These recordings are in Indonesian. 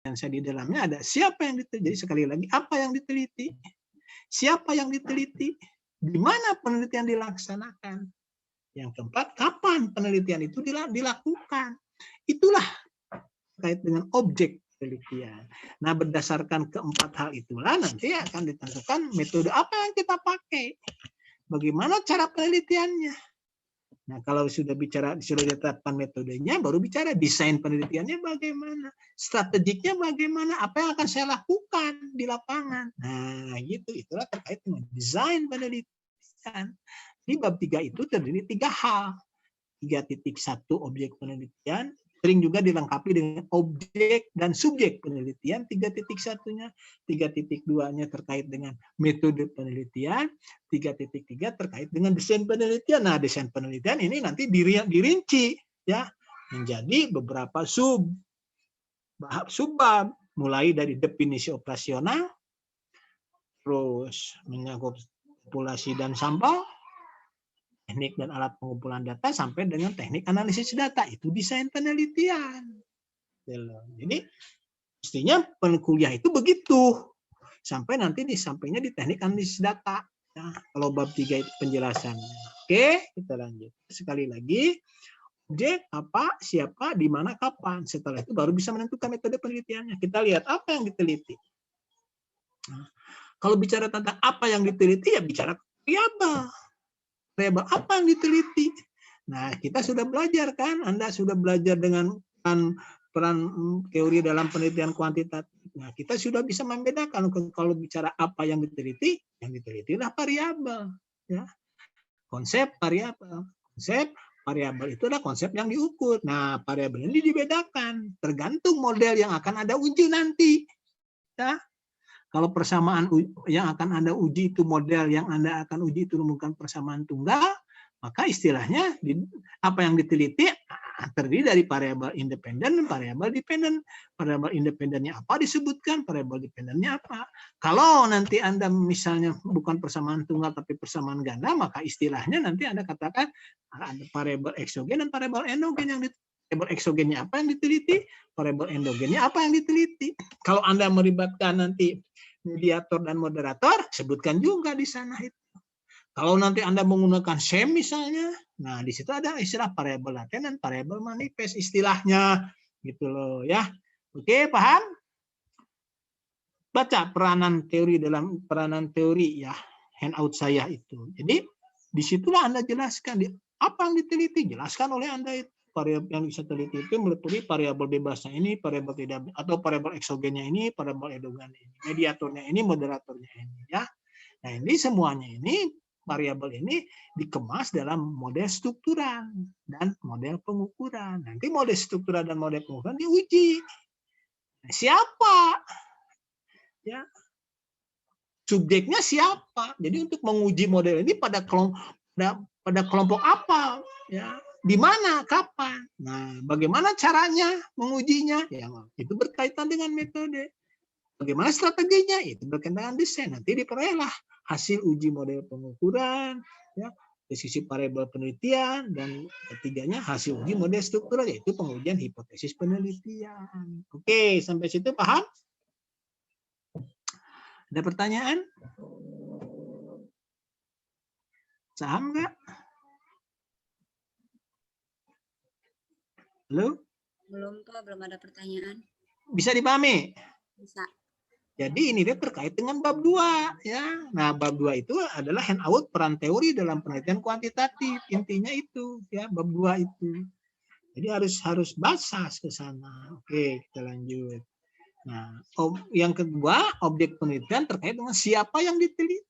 saya di dalamnya ada siapa yang diteliti. Jadi sekali lagi, apa yang diteliti? Siapa yang diteliti? Di mana penelitian dilaksanakan? Yang keempat, kapan penelitian itu dilakukan? Itulah terkait dengan objek penelitian. Nah, berdasarkan keempat hal itulah nanti akan ditentukan metode apa yang kita pakai. Bagaimana cara penelitiannya? Nah, kalau sudah ditetapkan metodenya, baru bicara desain penelitiannya bagaimana, strateginya bagaimana, apa yang akan saya lakukan di lapangan. Nah, gitu. Itulah terkait dengan desain penelitian. Di bab 3 itu terdiri 3 hal. 3.1 objek penelitian, sering juga dilengkapi dengan objek dan subjek penelitian 3.1-nya, 3.2-nya terkait dengan metode penelitian, 3.3 terkait dengan desain penelitian. Nah, desain penelitian ini nanti dirinci ya menjadi beberapa subbab, mulai dari definisi operasional, terus menyangkut populasi dan sampel, teknik dan alat pengumpulan data, sampai dengan teknik analisis data. Itu desain penelitian. Jadi mestinya kuliah itu begitu. Sampai nanti sampainya di teknik analisis data. Nah, kalau bab 3 itu penjelasannya. Oke, kita lanjut. Sekali lagi, objek, apa, siapa, di mana, kapan. Setelah itu baru bisa menentukan metode penelitiannya. Kita lihat apa yang diteliti. Nah, kalau bicara tentang apa yang diteliti, ya bicara variabel. Variabel apa yang diteliti? Nah, kita sudah belajar kan? Anda sudah belajar dengan peran teori dalam penelitian kuantitatif. Nah, kita sudah bisa membedakan kalau bicara apa yang diteliti adalah variabel. Ya. Konsep variabel. Konsep variabel itu adalah konsep yang diukur. Nah, variabel ini dibedakan tergantung model yang akan Anda uji nanti. Ya. Kalau persamaan yang akan Anda uji itu model yang Anda akan uji itu rumuskan persamaan tunggal, maka istilahnya apa yang diteliti terdiri dari variabel independen dan variabel dependen. Variabel independennya apa disebutkan, variabel dependennya apa. Kalau nanti Anda misalnya bukan persamaan tunggal tapi persamaan ganda, maka istilahnya nanti Anda katakan ada variabel eksogen dan variabel endogen yang variabel eksogennya apa yang diteliti, variabel endogennya apa yang diteliti. Kalau Anda melibatkan nanti mediator dan moderator, sebutkan juga di sana itu. Kalau nanti Anda menggunakan SEM misalnya, nah di situ ada istilah variabel laten dan variabel manifest istilahnya, gitu loh ya. Oke, paham? Baca peranan teori ya, handout saya itu. Jadi disitulah Anda jelaskan apa yang diteliti, jelaskan oleh Anda itu. Variabel yang bisa teliti itu meliputi variabel bebasnya ini, variabel tidak atau variabel eksogennya ini, variabel endogennya ini, mediatornya ini, moderatornya ini ya. Nah, ini semuanya ini variabel ini dikemas dalam model struktural dan model pengukuran. Nanti model struktural dan model pengukuran diuji. Nah, siapa? Ya. Subjeknya siapa? Jadi untuk menguji model ini pada kelompok apa? Ya. Di mana, kapan? Nah, bagaimana caranya mengujinya? Ya, itu berkaitan dengan metode. Bagaimana strateginya? Itu berkaitan dengan desain. Nanti diperolehlah hasil uji model pengukuran, ya, dari sisi variabel penelitian, dan ketiganya hasil uji model struktural, yaitu pengujian hipotesis penelitian. Oke, sampai situ paham? Ada pertanyaan? Paham nggak? Halo? Belum, Pak. Belum ada pertanyaan. Bisa dipahami? Bisa. Jadi ini dia terkait dengan bab 2 ya. Nah, bab 2 itu adalah handout peran teori dalam penelitian kuantitatif. Intinya itu ya, bab 2 itu. Jadi harus basas ke sana. Oke, kita lanjut. Nah, yang kedua, objek penelitian terkait dengan siapa yang diteliti.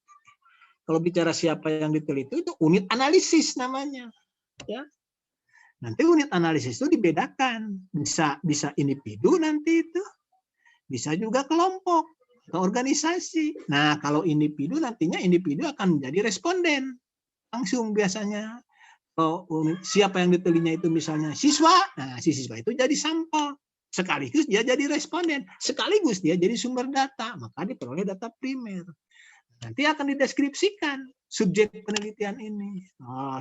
Kalau bicara siapa yang diteliti itu unit analisis namanya. Ya. Nanti unit analisis itu dibedakan, bisa individu nanti itu, bisa juga kelompok atau organisasi. Nah, kalau individu nantinya individu akan menjadi responden langsung biasanya. Siapa yang ditelitinya itu misalnya siswa, nah si siswa itu jadi sampel. Sekaligus dia jadi responden, sekaligus dia jadi sumber data, maka diperoleh data primer. Nanti akan dideskripsikan subjek penelitian ini.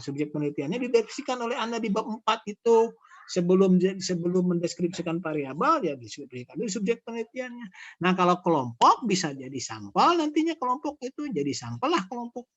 Subjek penelitiannya dideskripsikan oleh Anda di bab 4 itu. sebelum mendeskripsikan variabel ya deskripsikan dulu subjek penelitiannya. Nah, kalau kelompok bisa jadi sampel, nantinya kelompok itu jadi sampel lah kelompok.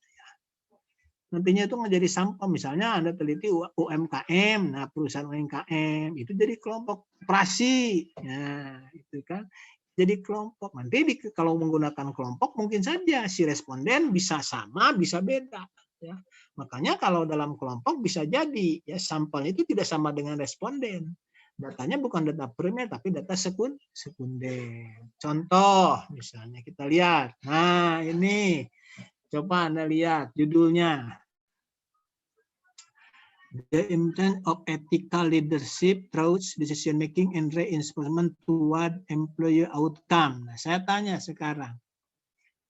Nantinya itu menjadi sampel, misalnya Anda teliti UMKM, nah perusahaan UMKM itu jadi kelompok operasi, nah itu kan jadi kelompok. Nanti kalau menggunakan kelompok mungkin saja si responden bisa sama, bisa beda. Ya. Makanya kalau dalam kelompok bisa jadi ya sampelnya itu tidak sama dengan responden. Datanya bukan data primer tapi data sekunder. Contoh misalnya kita lihat, nah ini coba Anda lihat judulnya. The intent of ethical leadership through decision making and reinforcement toward employee outcome. Nah, saya tanya sekarang,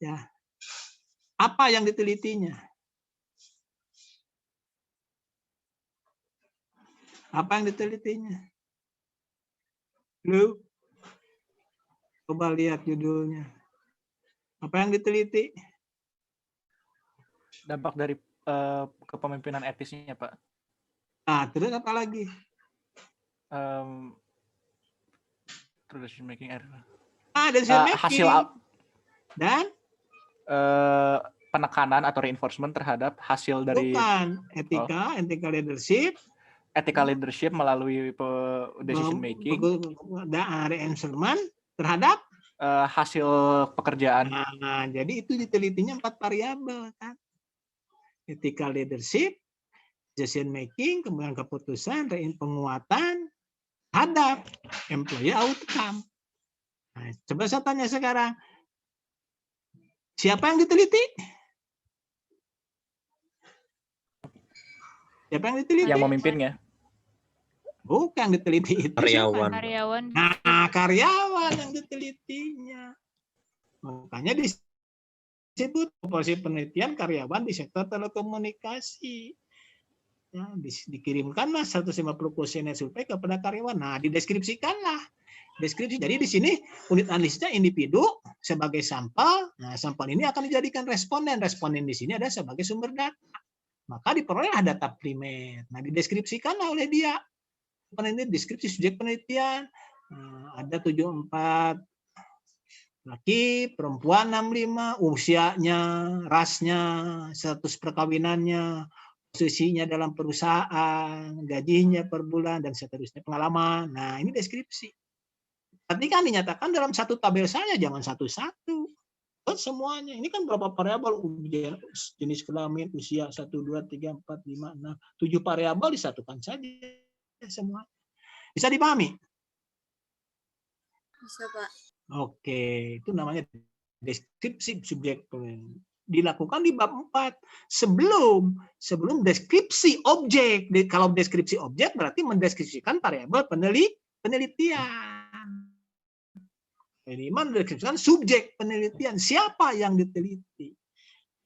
ya, apa yang ditelitinya? Apa yang ditelitinya? Lu, coba lihat judulnya. Apa yang diteliti? Dampak dari kepemimpinan etisnya, Pak. Nah, terus apa lagi? Decision making error. Decision making. Hasil dan penekanan atau reinforcement terhadap hasil dari bukan etika, ethical leadership. Ethical leadership melalui decision making. Reinforcement terhadap hasil pekerjaan. Nah, jadi itu ditelitinya 4 variabel kan. Ethical leadership, decision making, kemudian keputusan, penguatan, terhadap employee outcome. Nah, coba saya tanya sekarang, siapa yang diteliti? Siapa yang diteliti? Yang memimpinnya. Bukan diteliti itu. Karyawan. Nah, karyawan yang ditelitinya. Makanya disebut proporsi penelitian karyawan di sektor telekomunikasi. Ya, dikirimkanlah 150 kuesioner survei kepada karyawan. Nah, dideskripsikanlah. Deskripsi. Jadi di sini unit analisisnya individu sebagai sampel. Nah, sampel ini akan dijadikan responden. Responden di sini ada sebagai sumber data. Maka diperolehlah data primer. Nah, dideskripsikanlah oleh dia. Ini deskripsi subjek penelitian. Nah, ada 74 laki, perempuan 65, usianya, rasnya, status perkawinannya, posisinya dalam perusahaan, gajinya per bulan, dan seterusnya, pengalaman. Nah, ini deskripsi. Tapi kan dinyatakan dalam satu tabel saja, jangan satu-satu. Semuanya. Ini kan berapa variabel, jenis kelamin, usia, 1, 2, 3, 4, 5, 6, 7 variabel disatukan saja semua. Bisa dipahami? Bisa, Pak. Oke, itu namanya deskripsi subjek dilakukan di bab 4 sebelum deskripsi objek. Kalau deskripsi objek berarti mendeskripsikan variabel penelitian. Jadi mendeskripsikan subjek penelitian, siapa yang diteliti.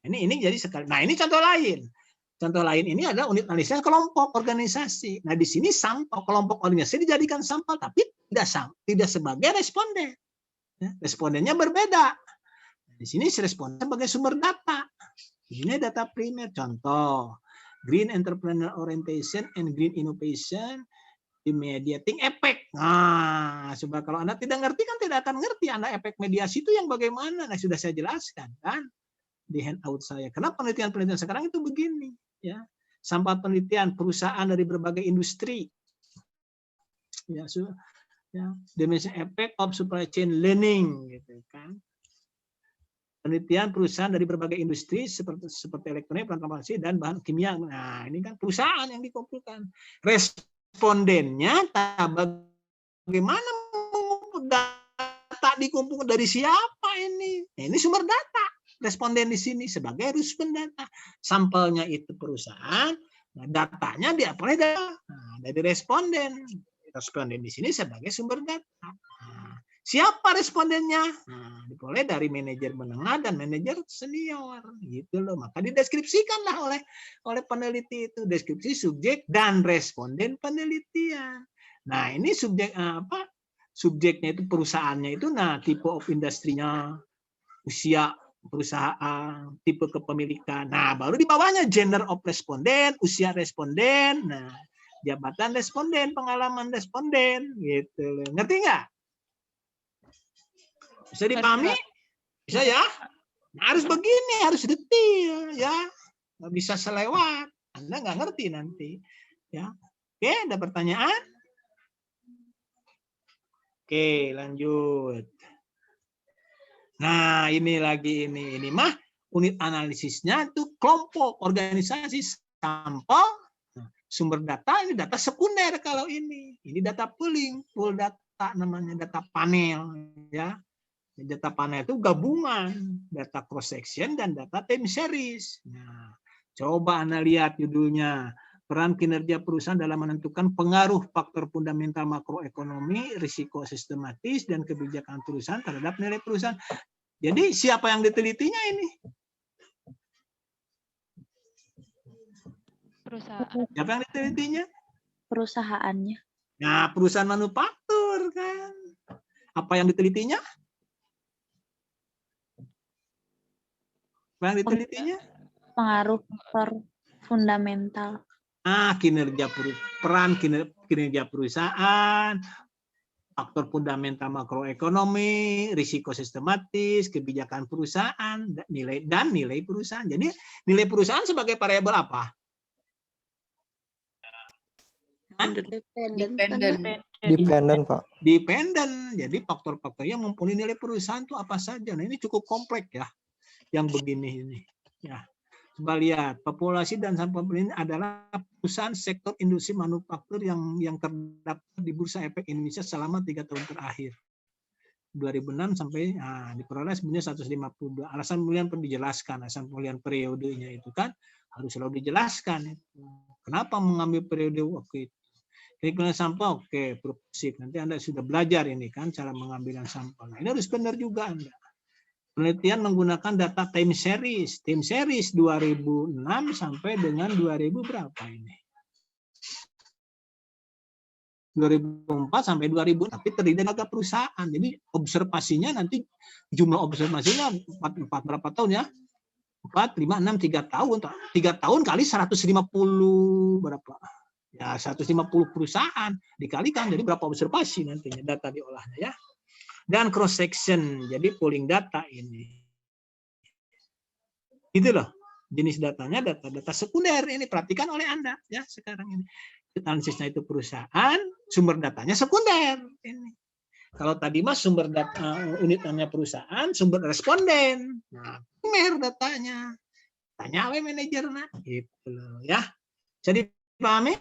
Ini jadi sekali. Nah, ini contoh lain. Contoh lain ini adalah unit analisis kelompok organisasi. Nah, di sini sampel kelompok organisasi dijadikan sampel tapi tidak sebagai responden. Ya, respondennya berbeda. Di sini responden sebagai sumber data. Ini data primer. Contoh, Green Entrepreneur Orientation and Green Innovation Mediating Effect. Nah, coba kalau Anda tidak ngerti kan tidak akan ngerti Anda efek mediasi itu yang bagaimana. Nah, sudah saya jelaskan kan di handout saya. Karena penelitian-penelitian sekarang itu begini, ya. Sampel penelitian perusahaan dari berbagai industri. Ya, dimension effect of supply chain learning gitu kan. Penelitian perusahaan dari berbagai industri seperti elektronik, transportasi dan bahan kimia. Nah, ini kan perusahaan yang dikumpulkan. Respondennya bagaimana data dikumpulkan dari siapa ini? Ini sumber data. Responden di sini sebagai responden data. Sampelnya itu perusahaan, nah datanya diperoleh dari responden. Responden di sini sebagai sumber data. Nah, siapa respondennya? Nah, diperoleh dari manajer menengah dan manajer senior, gitu loh. Maka dideskripsikanlah oleh peneliti itu deskripsi subjek dan responden penelitian. Nah, ini subjek apa? Subjeknya itu perusahaannya itu, nah tipe of industrinya, usia perusahaan, tipe kepemilikan. Nah, baru di bawahnya gender of responden, usia responden. Nah, jabatan responden, pengalaman responden, gitu loh. Ngerti nggak? Bisa dipahami? Bisa ya? Nah, harus begini, harus detail ya. Nggak bisa selewat. Anda nggak ngerti nanti. Ya. Oke, ada pertanyaan? Oke, lanjut. Nah, ini lagi ini mah unit analisisnya itu kelompok, organisasi, sampel, sumber data, ini data sekunder kalau ini. Ini data pooling, pool data namanya, data panel ya. Data panel itu gabungan data cross section dan data time series. Nah, coba Anda lihat judulnya. Peran kinerja perusahaan dalam menentukan pengaruh faktor fundamental makroekonomi, risiko sistematis, dan kebijakan perusahaan terhadap nilai perusahaan. Jadi siapa yang ditelitinya ini? Perusahaan. Siapa yang ditelitinya? Perusahaannya. Nah, perusahaan manufaktur kan. Apa yang ditelitinya? Apa yang ditelitinya? Pengaruh faktor fundamental. Peran kinerja perusahaan, faktor fundamental makroekonomi, risiko sistematis, kebijakan perusahaan, nilai perusahaan. Jadi nilai perusahaan sebagai variabel apa? Dependen, Pak. Dependen. Jadi faktor-faktor yang mempunyai nilai perusahaan itu apa saja. Nah, ini cukup kompleks ya. Yang begini ini. Ya. Coba lihat, populasi dan sampel ini adalah perusahaan sektor industri manufaktur yang terdapat di Bursa Efek Indonesia selama 3 tahun terakhir. 2006 sampai diperoleh sebenarnya 152. Alasan pemilihan perlu dijelaskan, alasan pemilihan periodenya itu kan harus selalu dijelaskan. Kenapa mengambil periode waktu itu? Kriteria sampel, oke, propulsif. Nanti Anda sudah belajar ini kan cara mengambilan sampel. Nah, ini harus benar juga Anda. Penelitian menggunakan data time series. Time series 2006 sampai dengan 2000 berapa ini? 2004 sampai 2000, tapi terdiri dari data perusahaan. Jadi observasinya nanti jumlah observasinya 4 berapa tahun ya? 4, 5, 6, 3 tahun. 3 tahun kali 150 berapa? Ya 150 perusahaan dikalikan jadi berapa observasi nantinya data diolahnya ya. Dan cross section, jadi pooling data ini. Itu loh, jenis datanya data-data sekunder ini perhatikan oleh Anda ya sekarang ini. Analisisnya itu perusahaan, sumber datanya sekunder ini. Kalau tadi mas sumber data unitnya perusahaan, sumber responden. Nah, primer datanya. Tanya oleh manajer nah, gitu loh ya. Jadi dipahami?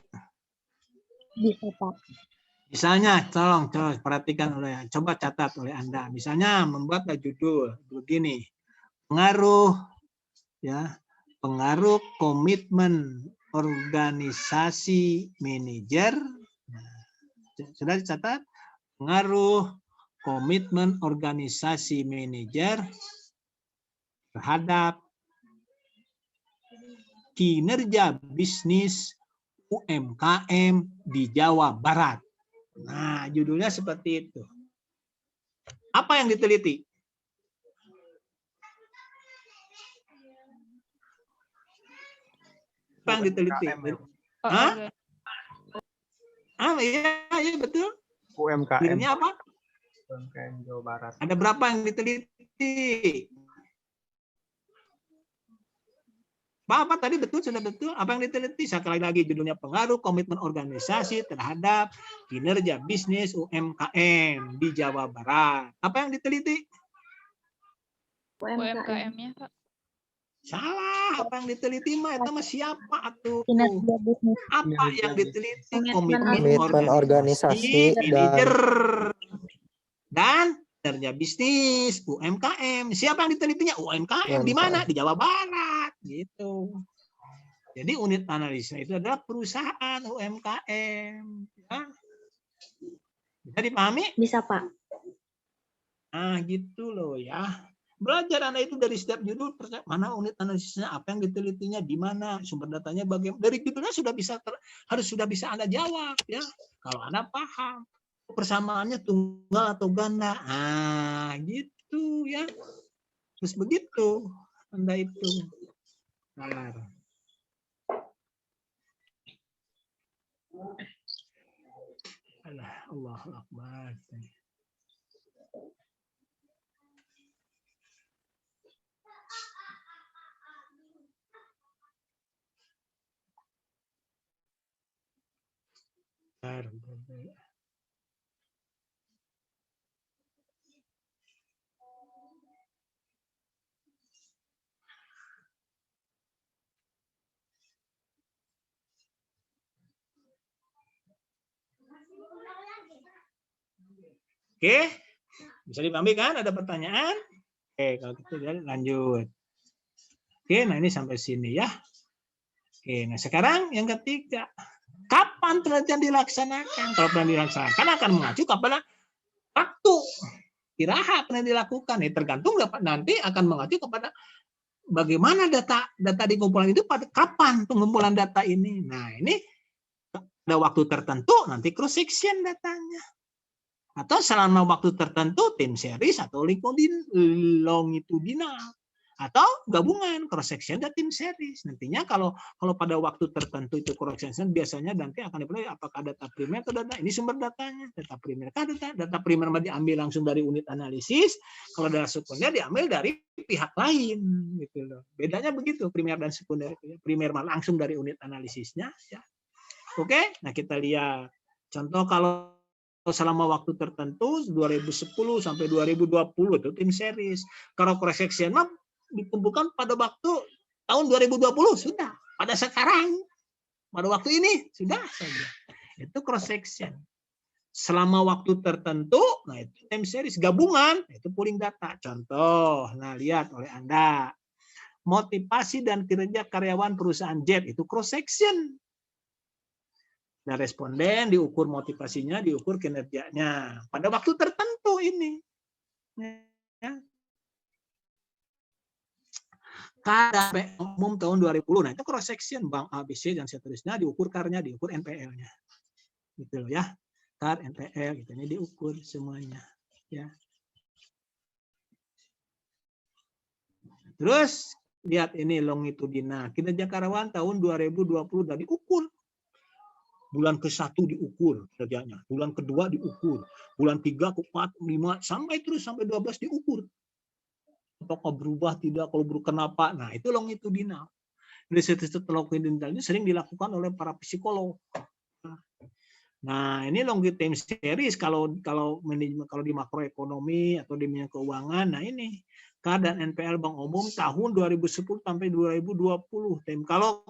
Bisa, Pak. Misalnya, tolong perhatikan coba catat oleh Anda. Misalnya membuat judul begini, pengaruh komitmen organisasi manajer. Sudah dicatat? Pengaruh komitmen organisasi manajer terhadap kinerja bisnis UMKM di Jawa Barat. Nah, judulnya seperti itu. Apa yang diteliti? Apa yang diteliti? Hah? Iya, betul. UMKM. Judulnya apa? UMKM Jawa Barat. Ada berapa yang diteliti? Apa tadi betul, sudah betul. Apa yang diteliti? Sekali lagi judulnya pengaruh komitmen organisasi terhadap kinerja bisnis UMKM di Jawa Barat. Apa yang diteliti? UMKM-nya, Pak. Salah. Apa yang diteliti mah itu mah siapa atuh? Kinerja bisnis. Apa yang diteliti? Komitmen organisasi manajer dan kinerja bisnis UMKM. Siapa yang ditelitinya? UMKM. Di mana? Di Jawa Barat. Gitu. Jadi unit analisa itu adalah perusahaan UMKM. Ya. Bisa dipahami? Bisa, Pak. Nah, gitu loh ya. Belajar Anda itu dari setiap judul, mana unit analisisnya, apa yang ditelitinya, di mana, sumber datanya bagaimana. Dari judulnya sudah bisa harus sudah bisa Anda jawab ya. Kalau Anda paham persamaannya tunggal atau ganda. Ah, gitu ya. Terus begitu Anda itu. Nah. Allahu Akbar. Oke, bisa dipahami kan? Ada pertanyaan? Oke, kalau gitu lanjut. Oke, nah ini sampai sini ya. Oke, nah sekarang yang ketiga. Kapan penelitian dilaksanakan? Kalau penelitian dilaksanakan akan mengacu kepada waktu istirahat penelitian dilakukan. Tergantung nanti akan mengacu kepada bagaimana data dikumpulkan itu pada kapan pengumpulan data ini. Nah, ini ada waktu tertentu nanti cross section datanya. Atau selama waktu tertentu tim series atau longitudinal atau gabungan cross section dan tim series. Nantinya kalau pada waktu tertentu itu cross section biasanya nanti akan dipilih apakah data primer atau data ini sumber datanya. Data primer kan data primer diambil langsung dari unit analisis, kalau data sekunder diambil dari pihak lain gitu loh. Bedanya begitu primer dan sekunder. Primer langsung dari unit analisisnya ya. Oke, nah kita lihat contoh kalau selama waktu tertentu 2010 sampai 2020 itu tim series. Kalau cross section dikumpulkan pada waktu tahun 2020 sudah. Pada sekarang, pada waktu ini sudah saja. Itu cross section. Selama waktu tertentu, nah itu tim series gabungan, itu pooling data. Contoh, nah lihat oleh Anda. Motivasi dan kinerja karyawan perusahaan Z itu cross section. Nah, responden diukur motivasinya, diukur kinerjanya pada waktu tertentu ini. Ya. Kadar umum tahun 2010, nah itu cross section bank ABC dan seterusnya diukur karnya, diukur NPL-nya, gitu loh ya. Kar NPL gitu ini diukur semuanya, ya. Terus lihat ini longitudinal kinerja karyawan tahun 2020 udah diukur. Bulan ke-1 diukur kerjanya, bulan kedua diukur, bulan 3, 4, 5, sampai terus sampai 12 diukur. Apakah berubah tidak, kalau berubah kenapa? Nah, itu longitudinal. Riset longitudinal ini sering dilakukan oleh para psikolog. Nah, ini longitudinal series kalau di makroekonomi atau di minyak keuangan. Nah, ini keadaan NPL Bank Umum tahun 2010 sampai 2020. Kalau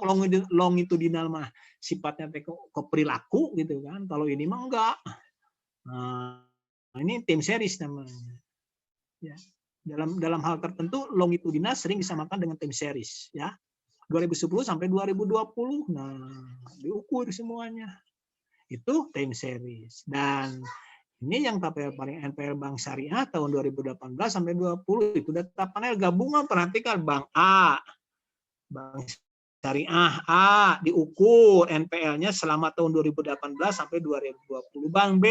longitudinal mah sifatnya ke perilaku gitu kan. Kalau ini mah enggak. Nah, ini tim series namanya. Ya. Dalam hal tertentu longitudinal sering disamakan dengan tim series ya. 2010 sampai 2020. Nah, diukur semuanya. Itu time series. Dan ini yang paling NPL Bank Syariah tahun 2018 sampai 20 itu data panel gabungan. Perhatikan Bank A, Bank Syariah A diukur NPL-nya selama tahun 2018 sampai 2020. Bank B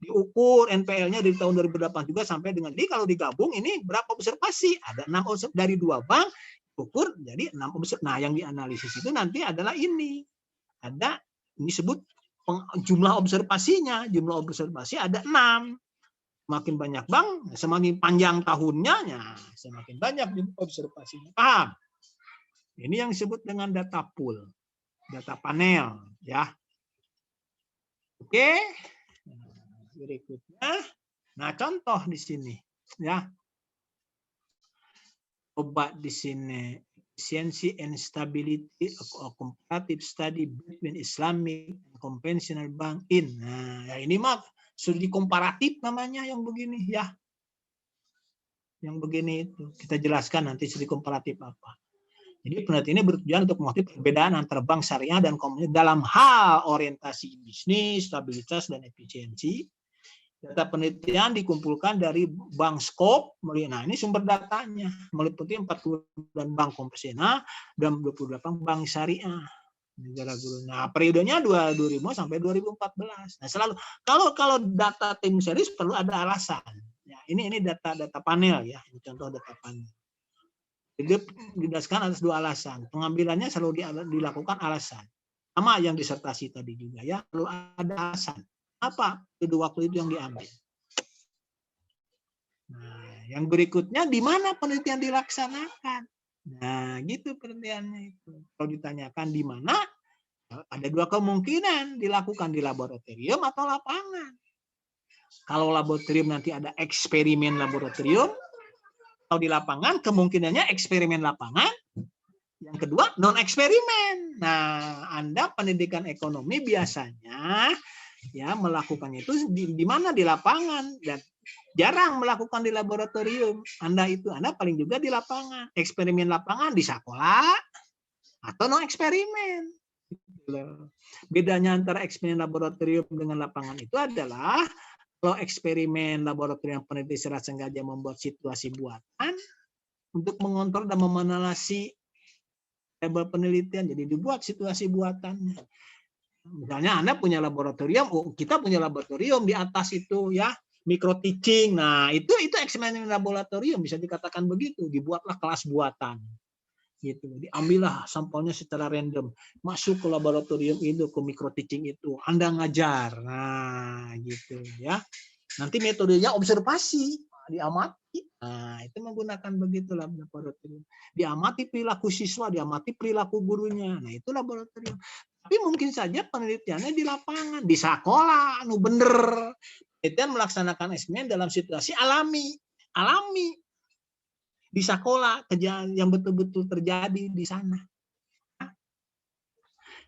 diukur NPL-nya dari tahun 2008 juga sampai dengan. Jadi kalau digabung ini berapa observasi? Ada 6 observasi dari 2 bank ukur jadi 6 observasi. Nah, yang dianalisis itu nanti adalah ini. Ada ini disebut jumlah observasinya, jumlah observasi ada 6. Makin banyak bank, semakin panjang tahunnya, ya, semakin banyak observasinya. Paham? Ini yang disebut dengan data pool, data panel, ya. Oke. Berikutnya, nah contoh di sini, ya. Coba di sini. Efficiency and stability of comparative study between Islamic and conventional bank in. Nah, ya ini mah studi komparatif namanya yang begini ya. Yang begini itu kita jelaskan nanti studi komparatif apa. Jadi penelitian ini bertujuan untuk mengerti perbedaan antara bank syariah dan komunitas dalam hal orientasi bisnis, stabilitas dan efisiensi. Data penelitian dikumpulkan dari bank Skop, nah ini sumber datanya, meliputi 49 bank konvensional dan 28 bank syariah. Nah, periodenya 2005 sampai 2014. Nah, selalu kalau data tim series perlu ada alasan. Ya, ini data panel ya, ini contoh data panel. Jadi didasarkan atas 2 alasan. Pengambilannya selalu dilakukan alasan. Sama yang disertasi tadi juga ya, perlu ada alasan. Apa kedua waktu itu yang diambil? Nah, yang berikutnya di mana penelitian dilaksanakan? Nah, gitu penelitiannya itu. Kalau ditanyakan di mana, ada dua kemungkinan, dilakukan di laboratorium atau lapangan. Kalau laboratorium nanti ada eksperimen laboratorium, kalau di lapangan kemungkinannya eksperimen lapangan. Yang kedua, non-eksperimen. Nah, Anda pendidikan ekonomi biasanya ya melakukannya itu di mana? Di lapangan. Dan jarang melakukan di laboratorium. Anda paling juga di lapangan. Eksperimen lapangan di sekolah atau non-eksperimen. Bedanya antara eksperimen laboratorium dengan lapangan itu adalah kalau eksperimen laboratorium peneliti secara sengaja membuat situasi buatan untuk mengontrol dan memanalasi label penelitian, jadi dibuat situasi buatan. Misalnya Anda punya laboratorium, kita punya laboratorium di atas itu ya, micro teaching. Nah, itu eksperimen laboratorium bisa dikatakan begitu, dibuatlah kelas buatan. Gitu. Diambillah sampelnya secara random, masuk ke laboratorium itu, ke micro teaching itu, Anda ngajar. Nah, gitu ya. Nanti metodenya observasi, diamati. Nah, itu menggunakan begitu laboratorium. Diamati perilaku siswa, diamati perilaku gurunya. Nah, itu laboratorium. Tapi mungkin saja penelitiannya di lapangan, di sekolah, bener. Penelitian melaksanakan eksperimen dalam situasi alami. Di sekolah, kejadian yang betul-betul terjadi di sana.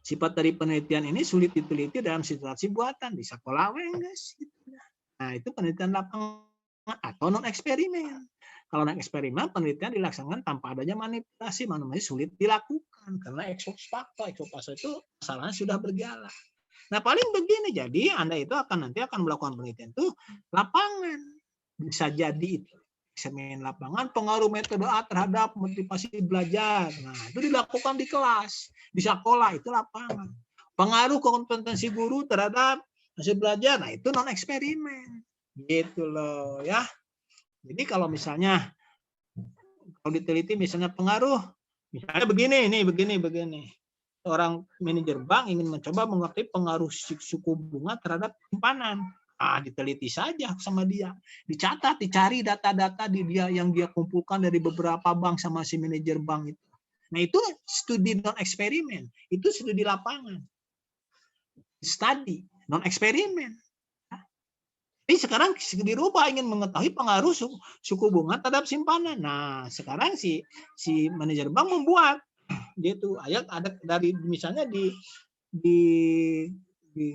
Sifat dari penelitian ini sulit diteliti dalam situasi buatan di sekolah, guys. Nah, itu penelitian lapangan atau non-eksperimen. Kalau non-eksperimen, penelitian dilaksanakan tanpa adanya manipulasi, sulit dilakukan karena ex post facto itu masalahnya sudah berjalan. Nah, paling begini, jadi Anda itu nanti akan melakukan penelitian itu lapangan. Bisa jadi itu eksperimen lapangan, pengaruh metode A terhadap motivasi belajar. Nah, itu dilakukan di kelas, di sekolah, itu lapangan. Pengaruh kompetensi guru terhadap hasil belajar, nah itu non-eksperimen. Gitu loh ya. Jadi kalau misalnya, kalau diteliti misalnya pengaruh, misalnya begini. Orang manajer bank ingin mencoba mengerti pengaruh suku bunga terhadap simpanan. Diteliti saja sama dia. Dicatat, dicari data-data yang dia kumpulkan dari beberapa bank sama si manajer bank itu. Nah, itu studi non-eksperimen. Itu studi lapangan. Studi non-eksperimen. Tapi sekarang dirubah, ingin mengetahui pengaruh suku bunga terhadap simpanan. Nah, sekarang si manajer bank membuat gitu. Ada dari misalnya di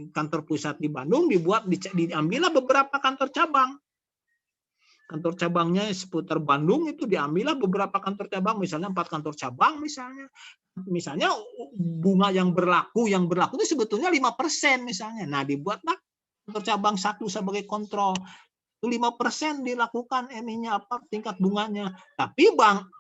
kantor pusat di Bandung diambillah beberapa kantor cabang. Kantor cabangnya seputar Bandung itu diambillah beberapa kantor cabang, misalnya 4 kantor cabang misalnya bunga yang berlaku itu sebetulnya 5% misalnya. Nah, dibuatlah kantor cabang 1 sebagai kontrol. 5% dilakukan tingkat bunganya. Tapi bank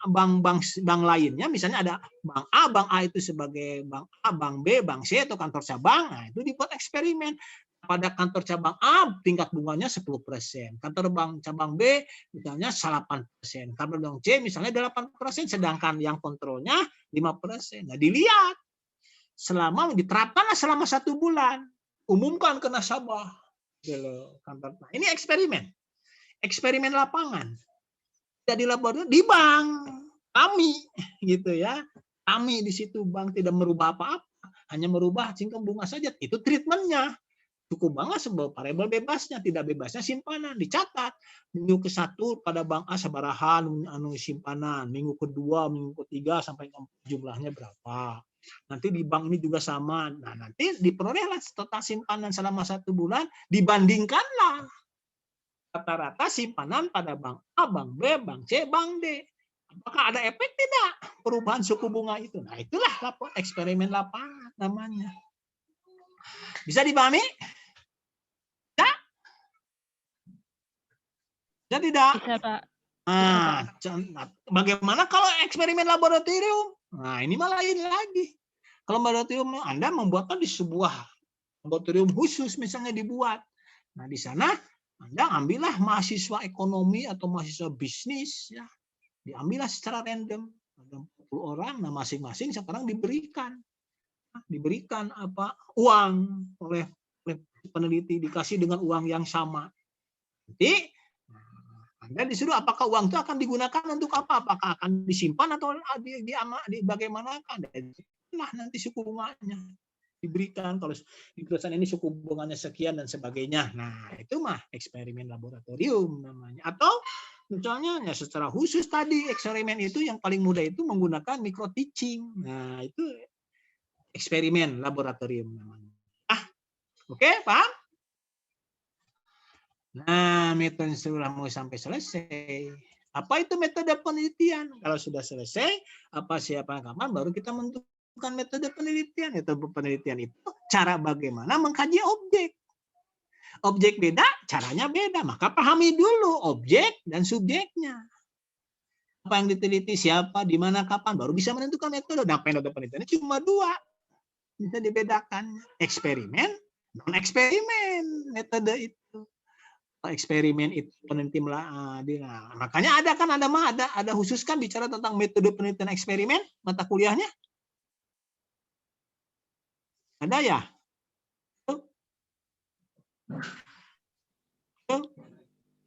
lainnya misalnya ada bank A itu sebagai bank A, bank B, bank C atau kantor cabang. Nah, itu dibuat eksperimen. Pada kantor cabang A tingkat bunganya 10%. Kantor bank cabang B misalnya 8%. Kantor bank C misalnya 8%, sedangkan yang kontrolnya 5%. Nah, dilihat diterapkanlah selama 1 bulan. Umumkan ke nasabah. Nah, ini eksperimen lapangan. Tidak di laboratorium, di bank kami gitu ya. Kami di situ bank tidak merubah apa-apa, hanya merubah tingkat bunga saja. Itu treatmentnya. Suku bunga sebuah variabel bebasnya, tidak bebasnya simpanan dicatat. Minggu ke-1 pada bank A sabarahan simpanan, minggu kedua, minggu ketiga sampai jumlahnya berapa. Nanti di bank ini juga sama. Nah, nanti diperolehlah total simpanan selama 1 bulan, dibandingkanlah rata-rata simpanan pada bank A, bank B, bank C, bank D. Apakah ada efek tidak perubahan suku bunga itu? Nah, itulah eksperimen lapangan namanya. Bisa dipahami? Bisa tidak? Bisa, Pak. Nah, bagaimana kalau eksperimen laboratorium? Nah, ini malah lain lagi. Kalau laboratorium Anda membuatkan di sebuah laboratorium khusus misalnya dibuat. Nah, di sana Anda ambillah mahasiswa ekonomi atau mahasiswa bisnis ya. Diambillah secara random. Ada 40 orang, nah masing-masing sekarang diberikan diberikan uang oleh peneliti, dikasih dengan uang yang sama. Jadi Anda disuruh apakah uang itu akan digunakan untuk apa? Apakah akan disimpan atau bagaimanakan? Nah, nanti suku bunganya diberikan, kalau di perusahaan ini suku bunganya sekian dan sebagainya. Nah, itu mah eksperimen laboratorium namanya. Atau misalnya ya secara khusus tadi eksperimen itu yang paling mudah itu menggunakan micro teaching. Nah, itu eksperimen laboratorium namanya. Oke, paham? Nah, metode sudah mau sampai selesai. Apa itu metode penelitian? Kalau sudah selesai, siapa kapan baru kita menentukan metode penelitian. Metode penelitian itu cara bagaimana mengkaji objek. Objek beda, caranya beda. Maka pahami dulu objek dan subjeknya. Apa yang diteliti, siapa, di mana, kapan, baru bisa menentukan metode. Nah, metode penelitian cuma 2. Bisa dibedakan. Eksperimen, non-eksperimen. Metode itu. Eksperimen itu peneliti makanya ada khusus kan bicara tentang metode penelitian eksperimen mata kuliahnya ada ya?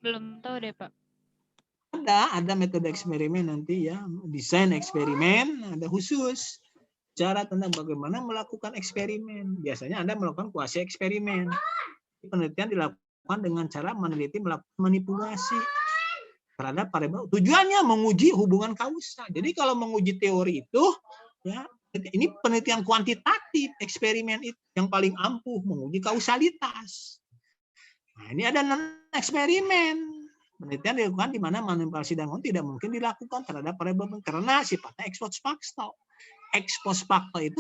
Belum tahu deh Pak. Ada metode eksperimen nanti ya, desain eksperimen ada khusus cara tentang bagaimana melakukan eksperimen. Biasanya Anda melakukan kuasi eksperimen. Penelitian dilakukan dengan cara meneliti melakukan manipulasi terhadap variabel. Tujuannya menguji hubungan kausal. Jadi kalau menguji teori itu, ya ini penelitian kuantitatif, eksperimen itu yang paling ampuh menguji kausalitas. Nah, ini ada non-eksperimen. Penelitian dilakukan di mana manipulasi dan tidak mungkin dilakukan terhadap variabel karena sifatnya ex post facto. Ex post facto itu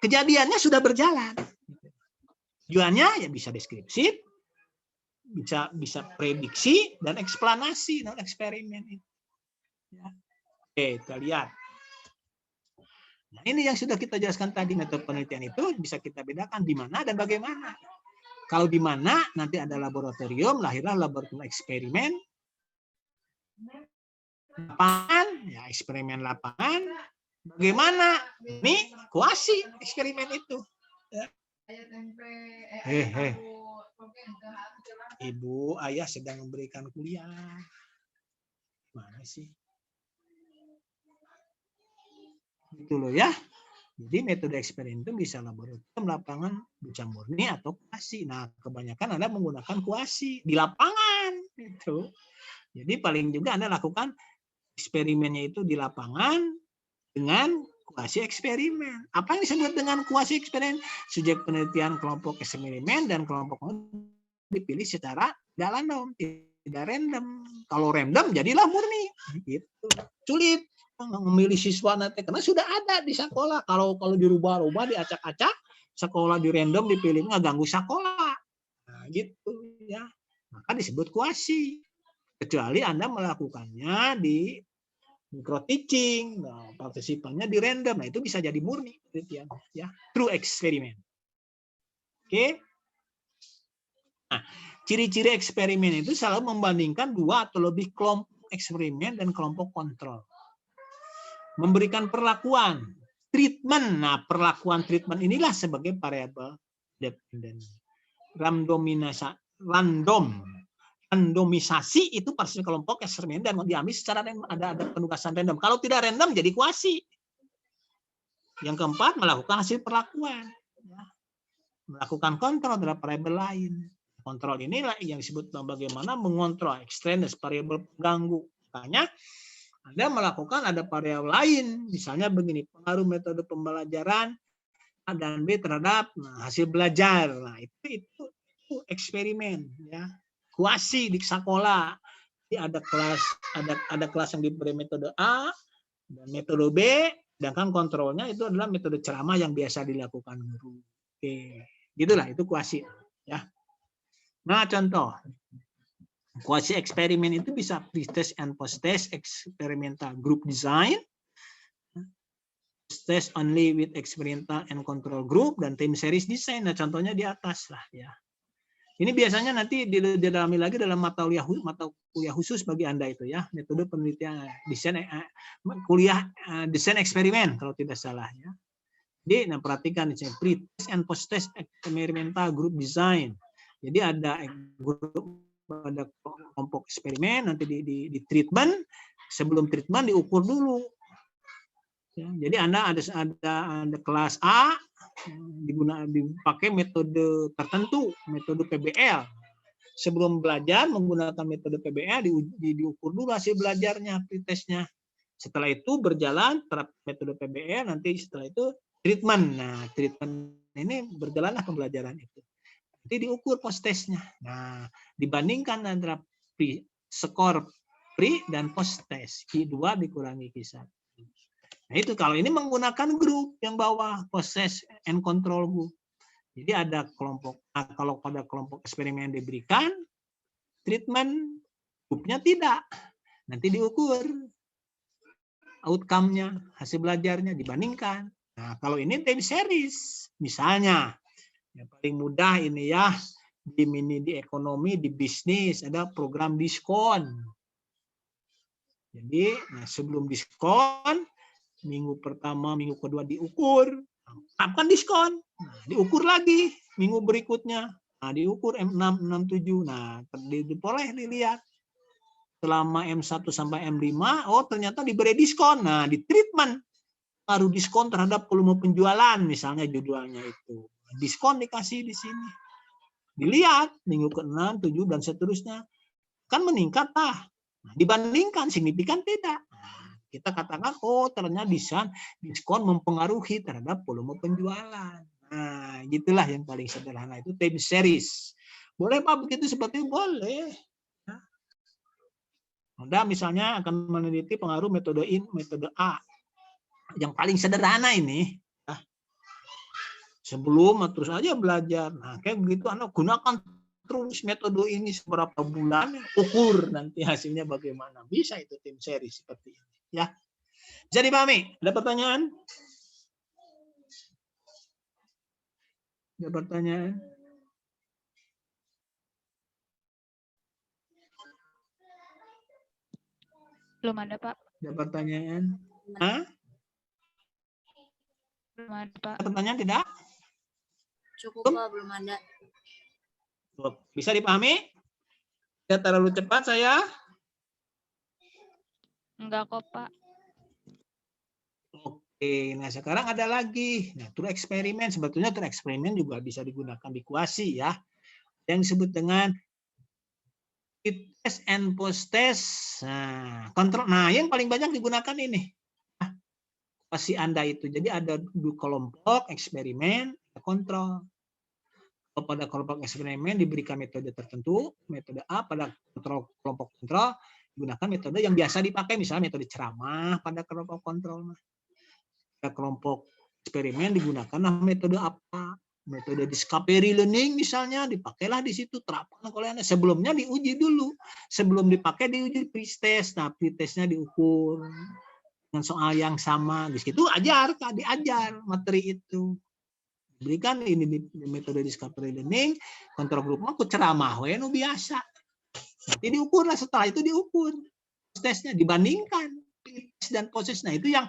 kejadiannya sudah berjalan. Tujuannya ya bisa deskripsi, bisa prediksi dan eksplanasi non eksperimen itu. Ya. Oke, kita lihat. Nah, ini yang sudah kita jelaskan tadi, metode penelitian itu bisa kita bedakan di mana dan bagaimana. Kalau di mana nanti ada laboratorium, lahirlah laboratorium eksperimen. Lapangan, ya eksperimen lapangan. Bagaimana? Ini kuasi eksperimen itu. Ya. Ibu, ayah sedang memberikan kuliah. Mana sih? Gitu loh ya. Jadi metode eksperimen itu bisa laboratorium, lapangan, bisa murni atau kuasi. Nah, kebanyakan Anda menggunakan kuasi di lapangan itu. Jadi paling juga Anda lakukan eksperimennya itu di lapangan dengan kuasi eksperimen. Apa yang disebut dengan kuasi eksperimen? Subjek penelitian kelompok eksperimen dan kelompok dipilih secara tidak random, tidak random. Kalau random jadilah murni. Gitu. Sulit memilih siswa nanti karena sudah ada di sekolah. Kalau dirubah-rubah, diacak-acak, sekolah di random dipilih nggak ganggu sekolah. Nah, gitu ya. Maka disebut kuasi. Kecuali Anda melakukannya di micro teaching, nah, partisipannya di random, nah itu bisa jadi murni penelitian, ya, true eksperimen. Oke. Nah, ciri-ciri eksperimen itu selalu membandingkan 2 atau lebih kelompok eksperimen dan kelompok kontrol. Memberikan perlakuan, treatment. Nah, perlakuan treatment inilah sebagai variabel dependen. Randomisasi itu pasti kelompok eksperimen dan diambil secara ada penugasan random. Kalau tidak random jadi kuasi. Yang keempat, melakukan hasil perlakuan. Melakukan kontrol terhadap variabel lain. Kontrol inilah yang disebut bagaimana mengontrol extraneous variabel pengganggu. Makanya Anda melakukan ada variabel lain. Misalnya begini, pengaruh metode pembelajaran A dan B terhadap hasil belajar. Nah, itu eksperimen, ya. Kuasi di sekolah. Jadi ada kelas yang diberi metode A dan metode B, sedangkan kontrolnya itu adalah metode ceramah yang biasa dilakukan guru. Oke, gitulah itu kuasi, ya. Nah, contoh kuasi eksperimen itu bisa pre-test and post-test, experimental group design, test only with experimental and control group, dan time series design. Nah, contohnya di atas lah, ya. Ini biasanya nanti didalami lagi dalam mata kuliah khusus bagi Anda itu, ya, metode penelitian desain kuliah desain eksperimen kalau tidak salah, ya. Jadi, nah perhatikan di sini pre-test and post-test experimental group design. Jadi ada kelompok eksperimen, nanti di treatment, sebelum treatment diukur dulu. Ya, jadi Anda ada kelas A dipakai metode tertentu, metode PBL. Sebelum belajar menggunakan metode PBL diukur dulu hasil belajarnya, pretestnya. Setelah itu berjalan terap metode PBL, nanti setelah itu treatment. Nah, treatment ini berjalanlah pembelajaran itu. Nanti diukur post-testnya. Nah, dibandingkan antara skor pre dan post-test. Q2 dikurangi Q1. Nah, itu kalau ini menggunakan grup yang bawah, post-test and control group. Jadi ada kelompok, nah, kalau pada kelompok eksperimen yang diberikan, treatment grupnya tidak. Nanti diukur outcome-nya, hasil belajarnya dibandingkan. Nah, kalau ini time series, misalnya, yang paling mudah ini ya, di ekonomi, di bisnis, ada program diskon. Jadi, nah, sebelum diskon, minggu pertama, minggu kedua diukur, terapkan diskon, nah, diukur lagi, minggu berikutnya, nah, diukur M6, 67, nah, boleh dilihat. Selama M1 sampai M5, oh ternyata diberi diskon, nah, di treatment, baru diskon terhadap volume penjualan, misalnya judulnya itu. Diskon dikasih di sini. Dilihat, minggu ke-6, 7, dan seterusnya. Kan meningkat, nah, dibandingkan, signifikan tidak. Nah, kita katakan, oh ternyata diskon mempengaruhi terhadap volume penjualan. Nah, gitulah yang paling sederhana, itu time series. Boleh Pak begitu seperti itu? Boleh. Anda misalnya akan meneliti pengaruh metode A. Yang paling sederhana ini, sebelum terus aja belajar. Nah, kayak begitu Anda gunakan terus metode ini seberapa bulan, ukur nanti hasilnya bagaimana. Bisa itu tim seri seperti ini. Ya, bisa dipahami? Ada pertanyaan? Ada pertanyaan? Belum ada, Pak. Ada pertanyaan? Hah? Belum ada, Pak. Ada pertanyaan tidak? Cukup Pak, belum ada. Bisa dipahami? Tidak terlalu cepat saya? Enggak kok, Pak. Oke, nah sekarang ada lagi. Nah, tour eksperimen, sebetulnya tour eksperimen juga bisa digunakan di kuasi ya. Yang disebut dengan test and post test. Nah, kontrol. Nah, yang paling banyak digunakan ini. Kuasi Anda itu. Jadi ada dua kelompok eksperimen, kontrol. Pada kelompok eksperimen diberikan metode tertentu, metode A pada kelompok kontrol digunakan metode yang biasa dipakai, misalnya metode ceramah pada kelompok kontrol. Pada kelompok eksperimen digunakan metode apa? Metode discovery learning misalnya, dipakailah di situ, terapkan oleh Anda. Sebelumnya diuji dulu, sebelum dipakai diuji pre-test. Nah, pre-testnya diukur dengan soal yang sama. Di situ diajar materi itu. Berikan ini metode discovery learning, kontrol grup aku ceramah nu biasa. Nanti diukurlah, setelah itu diukur tesnya, dibandingkan tes dan proses. Nah, itu yang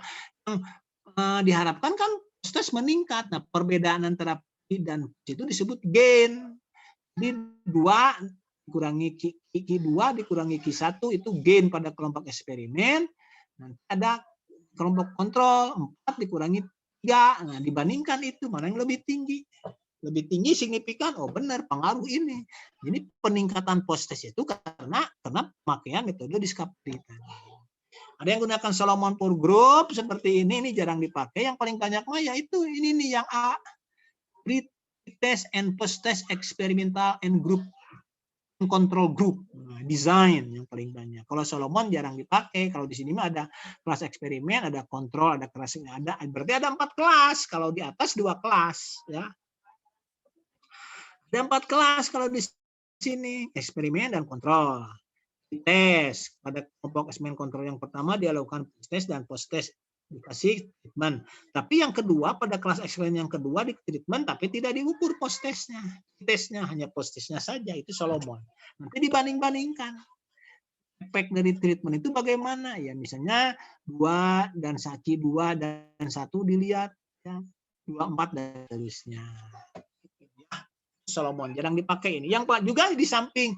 diharapkan kan tes meningkat. Nah, perbedaan antara dan itu disebut gain. Jadi 2 dikurangi Q2 dikurangi Q1 itu gain pada kelompok eksperimen. Nanti ada kelompok kontrol 4 dikurangi 3. Nah, dibandingkan itu mana yang lebih tinggi? Lebih tinggi signifikan. Oh, benar pengaruh ini. Jadi peningkatan post test itu karena pemakaian metode discovery. Ada yang gunakan Solomon Power Group seperti ini jarang dipakai. Yang paling banyak mah yaitu ini nih yang A. Pre-test and post-test experimental and group control group design yang paling banyak. Kalau Solomon jarang dipakai. Kalau di sini mah ada kelas eksperimen, ada kontrol, ada kelas, berarti ada 4 kelas. Kalau di atas 2 kelas, ya. Ada 4 kelas kalau di sini, eksperimen dan kontrol. Tes pada kelompok eksperimen kontrol yang pertama dia lakukan tes dan post test dikasih treatment. Tapi yang kedua pada kelas eksperimen yang kedua di treatment tapi tidak diukur post testnya. Tesnya hanya post testnya saja, itu Solomon. Nanti dibanding-bandingkan. Efek dari treatment itu bagaimana? Ya misalnya 2 dan 1 dilihat ya. 24 dan seterusnya. Solomon jarang dipakai ini. Yang juga di samping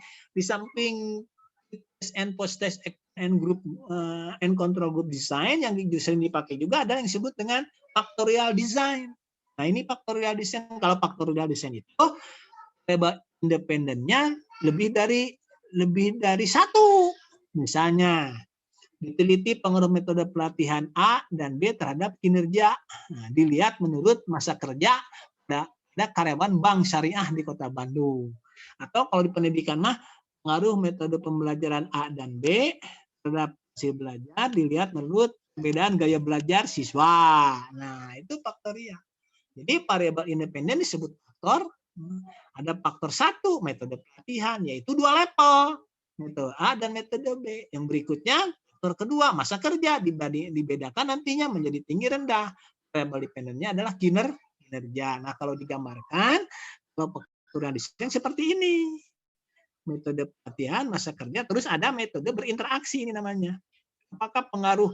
test and post test and group and control group design yang sering dipakai juga ada yang disebut dengan factorial design. Nah, ini factorial design. Kalau factorial design itu variabel independennya lebih dari satu. Misalnya diteliti pengaruh metode pelatihan A dan B terhadap kinerja. Nah, dilihat menurut masa kerja ada karyawan bank syariah di Kota Bandung. Atau kalau di pendidikan mah pengaruh metode pembelajaran A dan B terhadap hasil belajar dilihat menurut perbedaan gaya belajar siswa. Nah, itu faktorial. Jadi variabel independen disebut faktor. Ada faktor 1 metode pelatihan, yaitu 2 level. Metode A dan metode B. Yang berikutnya faktor kedua, masa kerja dibedakan nantinya menjadi tinggi rendah. Variabel dependennya adalah kinerja. Nah, kalau digambarkan, faktorial design seperti ini. Metode pelatihan, masa kerja, terus ada metode berinteraksi ini namanya. Apakah pengaruh?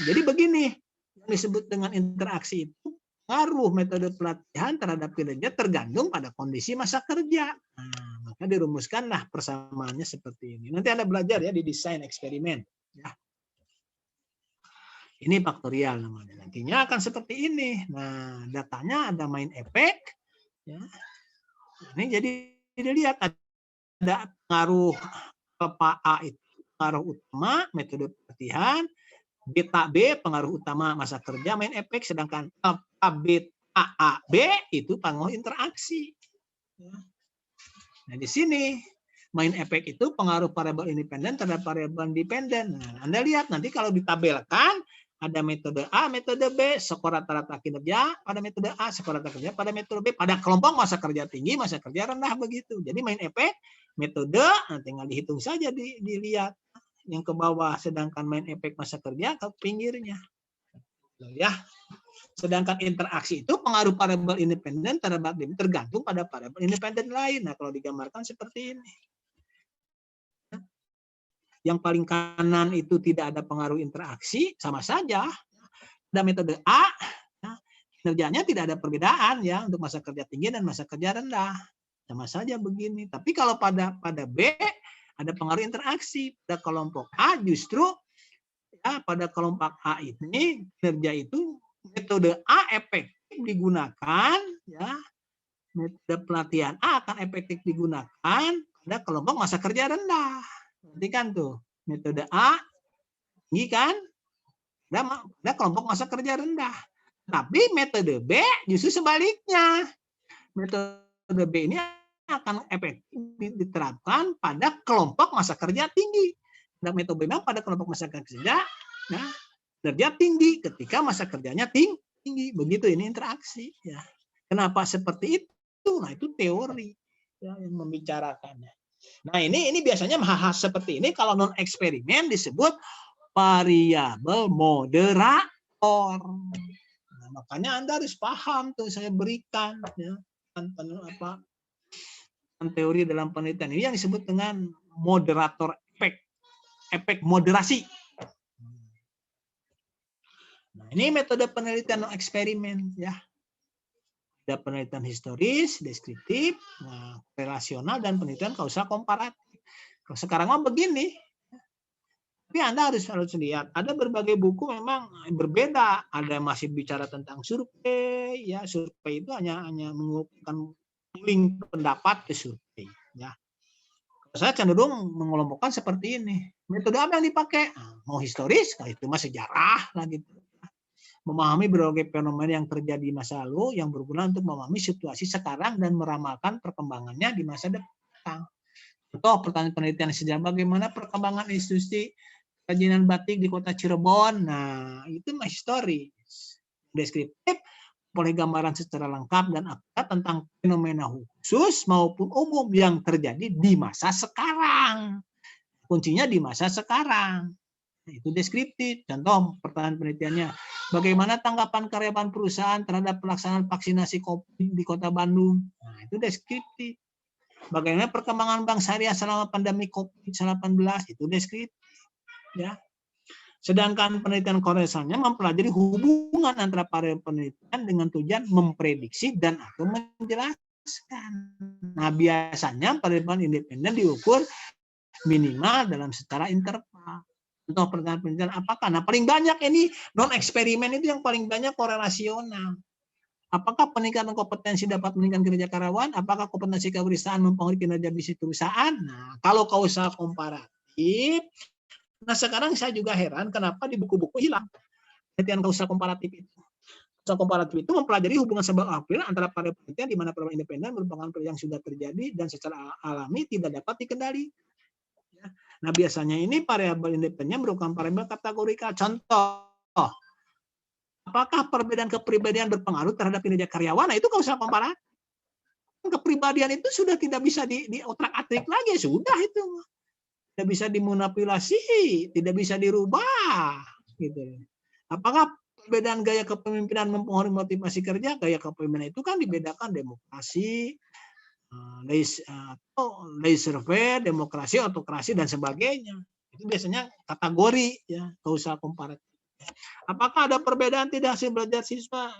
Jadi begini, yang disebut dengan interaksi itu, pengaruh metode pelatihan terhadap kinerja tergantung pada kondisi masa kerja. Nah, maka dirumuskanlah persamaannya seperti ini. Nanti Anda belajar ya di desain eksperimen. Ya. Ini faktorial namanya. Nantinya akan seperti ini. Nah, datanya ada main efek. Ya. Ini jadi dilihat ada pengaruh alfa A itu pengaruh utama metode pelatihan, beta B pengaruh utama masa kerja main efek, sedangkan alfa beta A B itu pengaruh interaksi. Ya. Nah, di sini main efek itu pengaruh variabel independen terhadap variabel dependen. Nah, Anda lihat nanti kalau ditabelkan ada metode A, metode B, skor rata-rata kinerja pada metode A, skor rata-rata kinerja pada metode B, pada kelompok masa kerja tinggi, masa kerja rendah begitu. Jadi main efek metode, nah tinggal dihitung saja dilihat yang ke bawah, sedangkan main efek masa kerja ke pinggirnya. Ya. Sedangkan interaksi itu pengaruh variabel independen tergantung pada variabel independen lain. Nah, kalau digambarkan seperti ini. Yang paling kanan itu tidak ada pengaruh interaksi, sama saja. Ada metode A, kinerjanya tidak ada perbedaan ya untuk masa kerja tinggi dan masa kerja rendah. Sama saja begini. Tapi kalau pada B ada pengaruh interaksi. Pada kelompok A justru ya pada kelompok A ini kinerja itu metode A efektif digunakan ya. Metode pelatihan A akan efektif digunakan pada kelompok masa kerja rendah. Perhatikan tuh, metode A tinggi kan, ada kelompok masa kerja rendah. Tapi metode B justru sebaliknya. Metode B ini akan efektif diterapkan pada kelompok masa kerja tinggi. Dan metode B memang pada kelompok masa kerja, nah, kerja tinggi ketika masa kerjanya tinggi. Begitu ini interaksi. Ya. Kenapa seperti itu? Nah, itu teori ya, yang membicarakannya. Nah, ini biasanya hal-hal seperti ini kalau non eksperimen disebut variabel moderator. Nah, makanya Anda harus paham tuh saya berikan ya teori dalam penelitian ini yang disebut dengan moderator efek moderasi. Nah, ini metode penelitian non eksperimen ya. Ada penelitian historis, deskriptif, nah, relasional, dan penelitian kausal komparatif. Kalau sekarang mah begini, tapi Anda harus lihat, ada berbagai buku memang berbeda. Ada yang masih bicara tentang survei, ya survei itu hanya mengumpulkan link pendapat ke survei. Ya. Saya cenderung mengelompokkan seperti ini. Metode apa yang dipakai? Nah, mau historis, kalau itu mah sejarah lah gitu. Memahami berbagai fenomena yang terjadi di masa lalu yang berguna untuk memahami situasi sekarang dan meramalkan perkembangannya di masa depan. Contoh pertanyaan penelitian sejarah bagaimana perkembangan institusi kerajinan batik di kota Cirebon. Nah, itu mah historis. Deskriptif, boleh gambaran secara lengkap dan akurat tentang fenomena khusus maupun umum yang terjadi di masa sekarang. Kuncinya di masa sekarang. Itu deskriptif. Contoh pertanyaan penelitiannya, bagaimana tanggapan karyawan perusahaan terhadap pelaksanaan vaksinasi COVID di Kota Bandung? Nah, itu deskriptif. Bagaimana perkembangan bank syariah selama pandemi COVID-19? Itu deskriptif. Ya. Sedangkan penelitian korelasinya mempelajari hubungan antara variabel penelitian dengan tujuan memprediksi dan atau menjelaskan. Nah, biasanya variabel independen diukur minimal dalam setara interval. Contoh penelitian apakah? Nah, paling banyak ini non eksperimen itu yang paling banyak korelasional. Apakah peningkatan kompetensi dapat meningkatkan kinerja karyawan? Apakah kompetensi kewirausahaan mempengaruhi kinerja bisnis perusahaan? Nah, kalau kausal komparatif, nah sekarang saya juga heran kenapa di buku-buku hilang penelitian kausal komparatif itu. Kausal komparatif itu mempelajari hubungan sebab akibat antara pada penelitian di mana variabel independen merupakan yang sudah terjadi dan secara alami tidak dapat dikendalikan. Nah, biasanya ini variabel independen merupakan variabel kategorikal. Contoh, apakah perbedaan kepribadian berpengaruh terhadap kinerja karyawan? Nah, itu kausal komparatif. Kepribadian itu sudah tidak bisa diotrak-atrik lagi, sudah itu. Tidak bisa dimanipulasi, tidak bisa dirubah. Gitu. Apakah perbedaan gaya kepemimpinan mempengaruhi motivasi kerja? Gaya kepemimpinan itu kan dibedakan demokrasi, laissez-faire, demokrasi, autokrasi, dan sebagainya. Itu biasanya kategori ya kausal komparatif. Apakah ada perbedaan tidak hasil belajar siswa?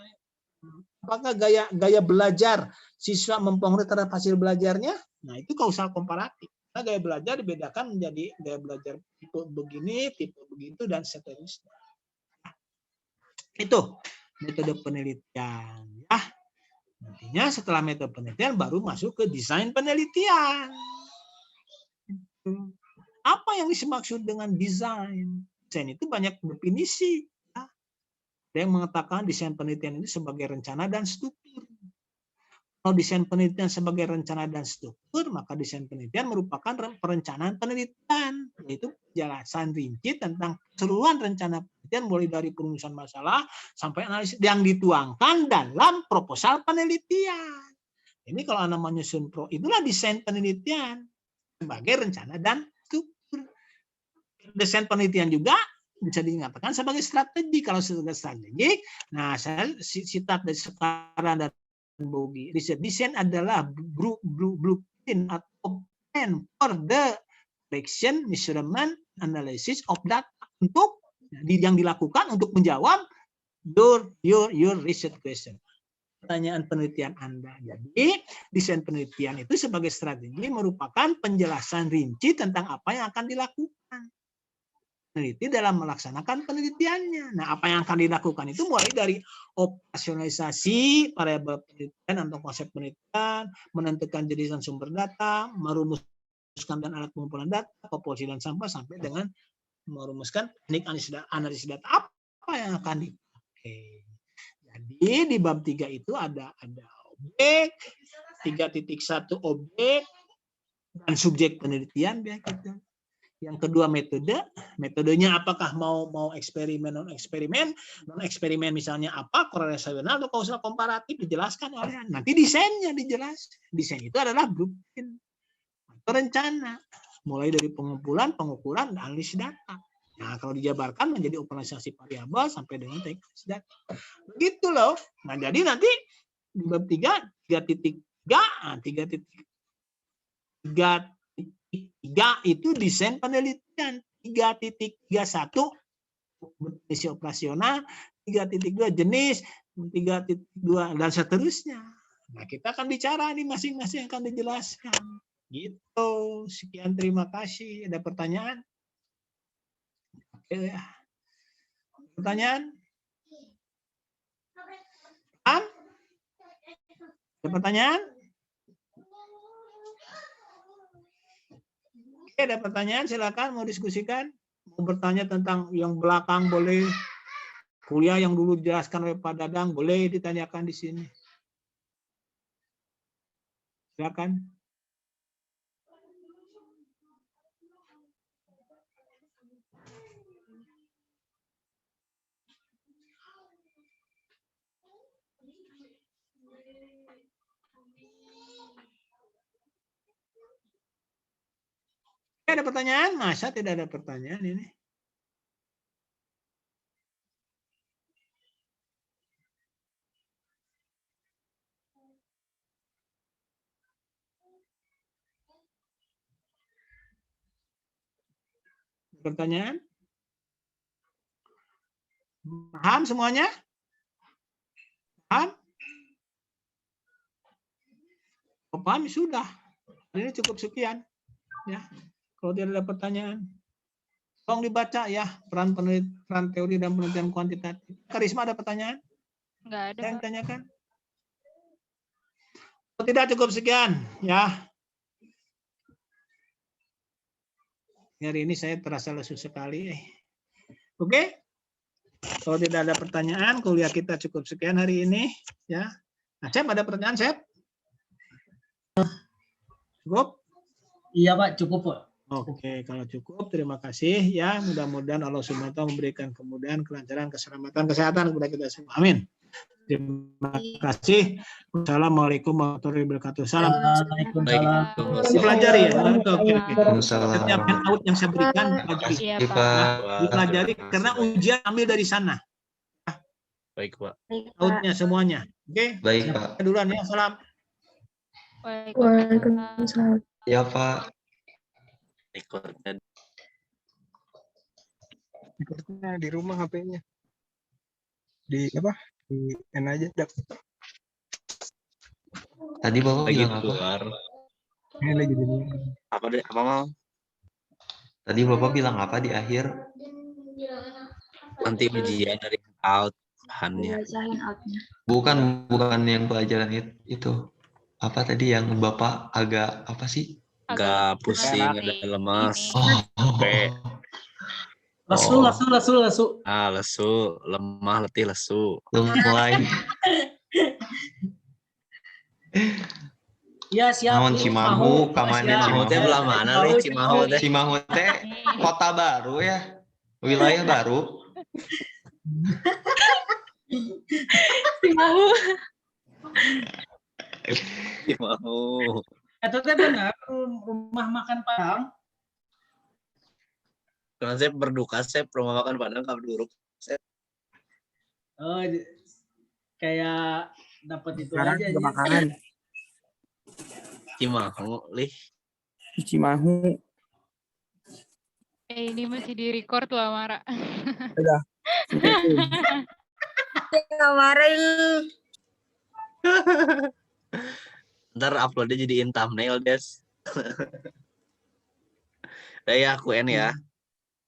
Apakah gaya belajar siswa mempengaruhi terhadap hasil belajarnya? Nah, itu kausal komparatif. Nah, gaya belajar dibedakan menjadi gaya belajar tipe begini, tipe begitu, dan seterusnya. Itu metode penelitian. Ya. Nantinya setelah metode penelitian baru masuk ke desain penelitian. Apa yang dimaksud dengan desain? Desain itu banyak definisi. Ada yang mengatakan desain penelitian itu sebagai rencana dan struktur. Kalau desain penelitian sebagai rencana dan struktur, maka desain penelitian merupakan perencanaan penelitian, yaitu penjelasan rinci tentang keseluruhan rencana penelitian mulai dari perumusan masalah sampai analisis yang dituangkan dalam proposal penelitian. Ini kalau namanya sunpro, itulah desain penelitian sebagai rencana dan struktur. Desain penelitian juga bisa dinyatakan sebagai strategi. Kalau sebagai strategik, nah saya citat dari sekarang dan Bogi. Riset desain adalah blueprint atau plan for the prediction, measurement, analysis of data untuk yang dilakukan untuk menjawab your research question. Pertanyaan penelitian Anda. Jadi, desain penelitian itu sebagai strategi merupakan penjelasan rinci tentang apa yang akan dilakukan peneliti dalam melaksanakan penelitiannya. Nah, apa yang akan dilakukan itu mulai dari operasionalisasi variabel penelitian atau konsep penelitian, menentukan jenis dan sumber data, merumuskan dan alat pengumpulan data, komposisi dan sampah, sampai dengan merumuskan teknik analisis data apa yang akan dipakai. Jadi di bab 3 itu ada objek, 3.1 objek dan subjek penelitian ya gitu. Yang kedua metodenya apakah mau eksperimen non eksperimen misalnya apa korelasional atau kausal komparatif dijelaskan oleh nanti desainnya dijelaskan. Desain itu adalah blueprint atau rencana mulai dari pengumpulan, pengukuran, dan analisis data. Nah, kalau dijabarkan menjadi operasi variabel sampai dengan teknis data. Begitu loh. Nah, jadi nanti di bab 3 itu desain penelitian, 3.31 definisi operasional, 3.2 jenis, 3.2 dan seterusnya. Nah, kita akan bicara nih masing-masing akan dijelaskan. Gitu. Sekian, terima kasih. Ada pertanyaan? Oke. Pertanyaan? Ada pertanyaan? Oke, ada pertanyaan, silakan mau diskusikan. Mau bertanya tentang yang belakang boleh. Kuliah yang dulu dijelaskan oleh Pak Dadang boleh ditanyakan di sini. Silakan. Ada pertanyaan? Masa tidak ada pertanyaan ini? Pertanyaan? Paham semuanya? Paham? Oh, paham ya sudah. Ini cukup sekian. Ya. Kalau tidak ada pertanyaan, tolong dibaca ya peran teori dan penelitian kuantitatif. Karisma ada pertanyaan? Nggak ada, Yang Pak. tanyakan? Kalau tidak cukup sekian ya. Hari ini saya terasa lesu sekali. Oke? Kalau tidak ada pertanyaan, kuliah kita cukup sekian hari ini ya. Nah, Sep ada pertanyaan, Sep? Cukup? Iya Pak, cukup Pak. Oke, kalau cukup terima kasih ya. Mudah-mudahan Allah Subhanahu wa taala memberikan kemudahan, kelancaran, keselamatan, kesehatan kepada kita semua. Amin. Terima kasih. Wassalamualaikum warahmatullahi wabarakatuh. Salam. Waalaikumsalam. Dipelajari ya. Oke. Waalaikumsalam. Setiap handout yang saya berikan dipelajari. Iya, Iya, Pak. Pak. Dipelajari karena ujian ambil dari sana. Baik, Pak. Baik, Pak. Outnya semuanya. Oke. Baik, Pak. Saya duluan ya. Salam. Waalaikumsalam. Ya, Pak. Ikutnya Ikutnya di rumah HP-nya. Di apa? Di N aja. Tadi Bapak lagi bilang apa? keluar. Lagi di luar. Apa deh? Apa mau? Tadi Bapak bilang apa di akhir? Nanti ujian dari out bahannya. Bacain outnya. Bukan yang pelajaran itu. Apa tadi yang Bapak agak apa sih? Agak pusing, lemas ada nih. lemas. Ini. Capek. Lesu. Ah, lesu, lemah, letih, lesu. Belum mulai. Iya siap. Naon Cimahu, kamane Cimahu teh belah mana nih Cimahu teh? Cimahu teh kota baru ya. Wilayah baru. Cimahu. Itu teh benar rumah makan Padang. Karena saya berduka, saya rumah makan Padang kalau duruk. Oh, kayak dapat itu Sekarang aja. juga makanan. Cimahu, lih. Cimahu. Ini masih di record loh, Mara. Udah. Kemarin Ntar uploadnya jadiin thumbnail, Des. Udah ya, aku end ya.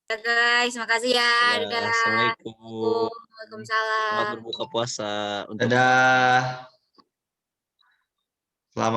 ya guys, makasih ya. Dadah, Dadah. Assalamualaikum. Waalaikumsalam. Selamat berbuka puasa. Untuk Dadah. Selamat